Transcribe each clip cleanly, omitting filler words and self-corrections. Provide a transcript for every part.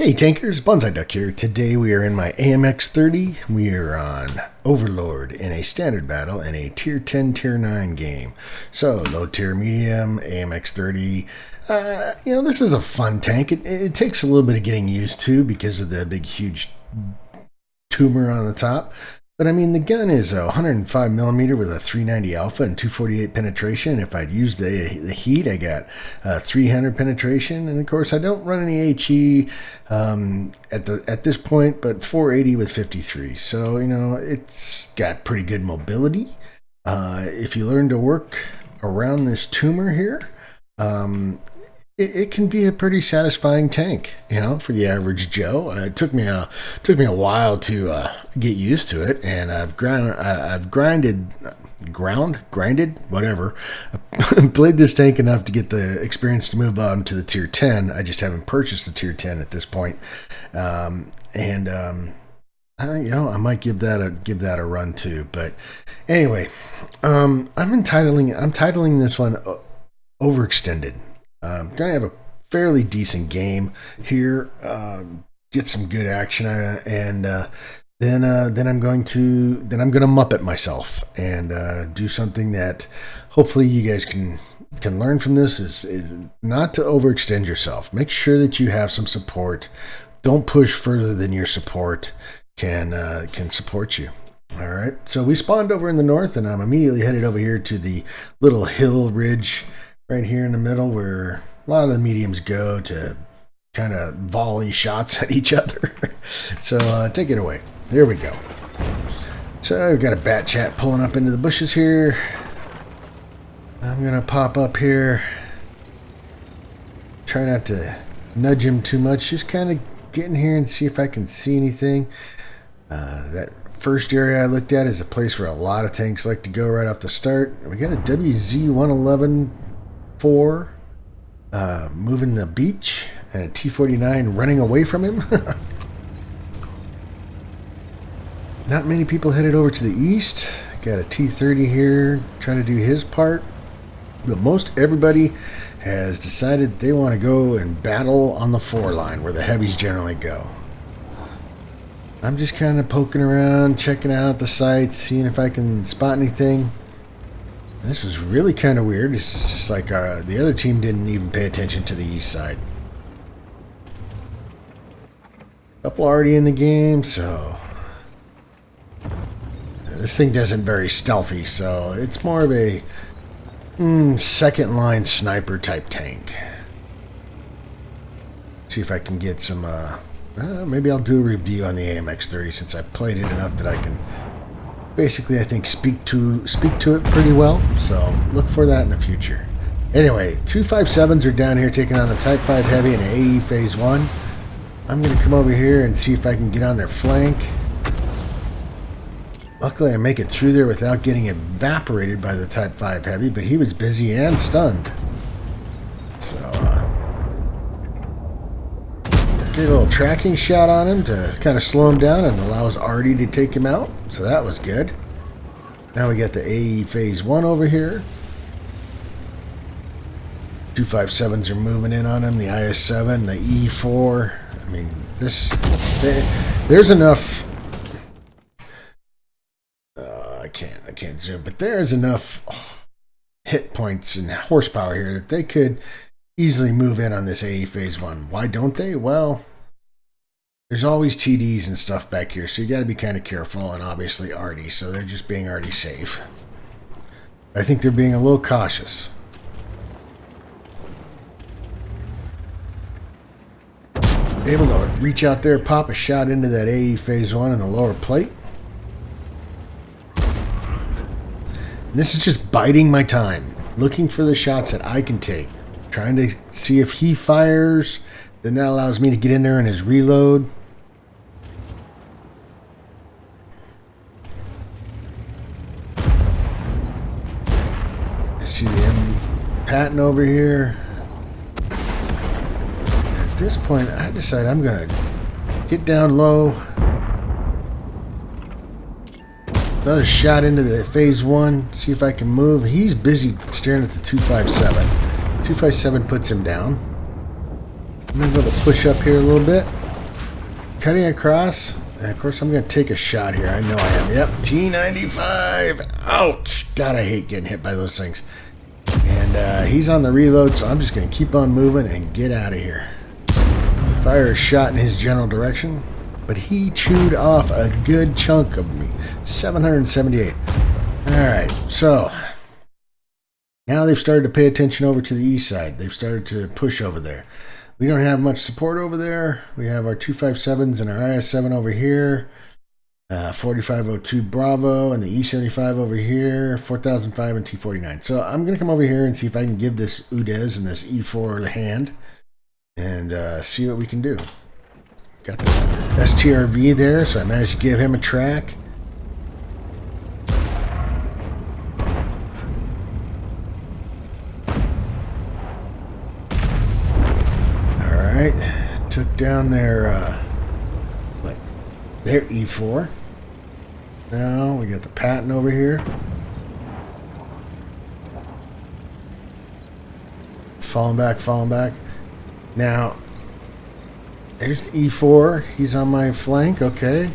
Hey tankers, Bonsai Duck here. Today we are in my AMX 30. We are on Overlord in a standard battle in a tier 10, tier 9 game. So low tier medium, AMX 30. This is a fun tank. It takes a little bit of getting used to because of the big huge tumor on the top. But I mean, the gun is a 105 millimeter with a 390 alpha and 248 penetration. If I'd used the heat, I got 300 penetration, and of course I don't run any HE at this point, but 480 with 53. So it's got pretty good mobility. If you learn to work around this tumor here, it can be a pretty satisfying tank, for the average Joe. It took me a while to get used to it, and I've grinded, whatever. I played this tank enough to get the experience to move on to the tier 10. I just haven't purchased the tier 10 at this point, I might give that a run too. But anyway, I'm titling this one Overextended. Gonna have a fairly decent game here, get some good action, and then I'm gonna Muppet myself and do something that hopefully you guys can learn from this is not to overextend yourself. Make sure that you have some support. Don't push further than your support can support you. All right, so we spawned over in the north, and I'm immediately headed over here to the little hill ridge right here in the middle, where a lot of the mediums go to kind of volley shots at each other. So take it away. There we go. So we've got a bat chat pulling up into the bushes here. I'm gonna pop up here. Try not to nudge him too much. Just kind of get in here and see if I can see anything. That first area I looked at is a place where a lot of tanks like to go right off the start. We got a WZ-111 moving the beach, and a T-49 running away from him. Not many people headed over to the east. Got a T-30 here trying to do his part, but most everybody has decided they want to go and battle on the 4 line where the heavies generally go. I'm just kind of poking around, checking out the sights, seeing if I can spot anything. This was really kind of weird. It's just like the other team didn't even pay attention to the east side. Couple already in the game, so this thing doesn't very stealthy, so it's more of a second line sniper type tank. See if I can get some. Maybe I'll do a review on the AMX 30 since I played it enough that I can. Basically, I think speak to it pretty well, so look for that in the future. Anyway, 257s are down here taking on the Type 5 Heavy in AE Phase 1. I'm going to come over here and see if I can get on their flank. Luckily, I make it through there without getting evaporated by the Type 5 Heavy, but he was busy and stunned. So, get a little tracking shot on him to kind of slow him down and allows Artie to take him out. So that was good. Now we got the AE Phase 1 over here. 257s are moving in on him. The IS-7, the E4. I mean, there's enough. I can't zoom, but there is enough hit points and horsepower here that they could easily move in on this AE Phase 1. Why don't they? Well, there's always TDs and stuff back here, so you got to be kind of careful, and obviously Artie, so they're just being Artie safe. I think they're being a little cautious. Able to reach out there, pop a shot into that AE Phase 1 in the lower plate. And this is just biding my time, looking for the shots that I can take. Trying to see if he fires, then that allows me to get in there in his reload. I see the M Patton over here. At this point, I decide I'm going to get down low. Another shot into the Phase 1, see if I can move. He's busy staring at the 257. 257 puts him down. I'm going to go to push up here a little bit. cutting across. And of course, I'm going to take a shot here. I know I am. Yep, T95. Ouch. God, I hate getting hit by those things. And he's on the reload, so I'm just going to keep on moving and get out of here. Fire a shot in his general direction. But he chewed off a good chunk of me. 778. Alright, so now they've started to pay attention over to the east side. They've started to push over there. We don't have much support over there. We have our 257s and our IS-7 over here. 4502 Bravo and the E75 over here. 4005 and T49. So I'm going to come over here and see if I can give this UDES and this E4 a hand. And see what we can do. Got the STRV there, so I managed to give him a track. Alright, took down their E4. Now we got the Patton over here. Falling back. Now, there's the E4. He's on my flank, okay.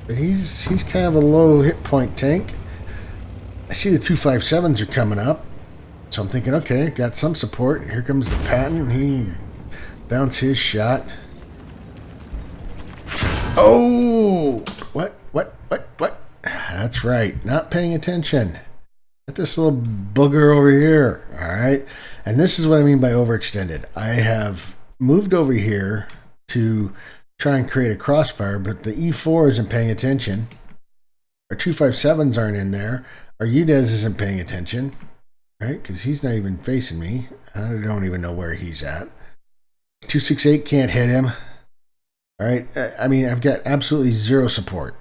But he's kind of a low hit point tank. I see the 257s are coming up. So I'm thinking, okay, got some support. Here comes the Patton. He bounced his shot. Oh! What? That's right. Not paying attention. Got this little booger over here. Alright. And this is what I mean by overextended. I have moved over here to try and create a crossfire, but the E4 isn't paying attention. Our 257s aren't in there. Our UDES isn't paying attention. Right? Because he's not even facing me. I don't even know where he's at. 268 can't hit him. Alright? I mean, I've got absolutely zero support.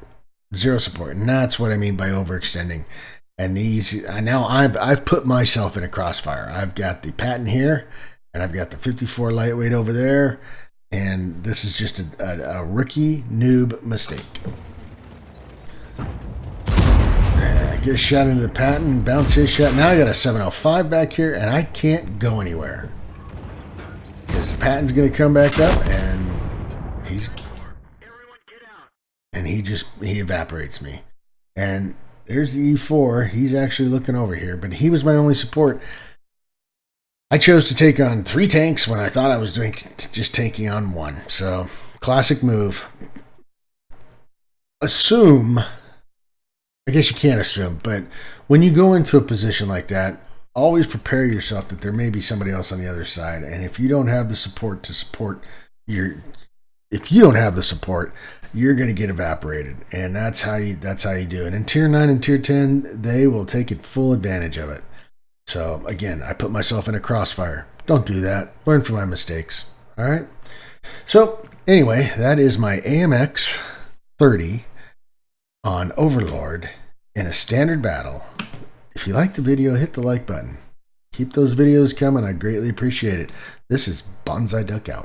And that's what I mean by overextending. And I've put myself in a crossfire. I've got the Patton here, and I've got the 54 lightweight over there, and this is just a rookie noob mistake. Get a shot into the Patton, bounce his shot. Now I got a 705 back here, and I can't go anywhere because the Patton's going to come back up, and he evaporates me. And there's the E4. He's actually looking over here, but he was my only support. I chose to take on 3 tanks when I thought I was just taking on 1. So, classic move. Assume, I guess you can't assume, but when you go into a position like that, always prepare yourself that there may be somebody else on the other side. And if you don't have the support to support you're going to get evaporated, and that's how you do it. In tier 9 and tier 10, they will take full advantage of it. So again, I put myself in a crossfire. Don't do that. Learn from my mistakes. All right. So anyway, that is my AMX 30 on Overlord in a standard battle. If you like the video, hit the like button. Keep those videos coming. I greatly appreciate it. This is Bonsai Duck out.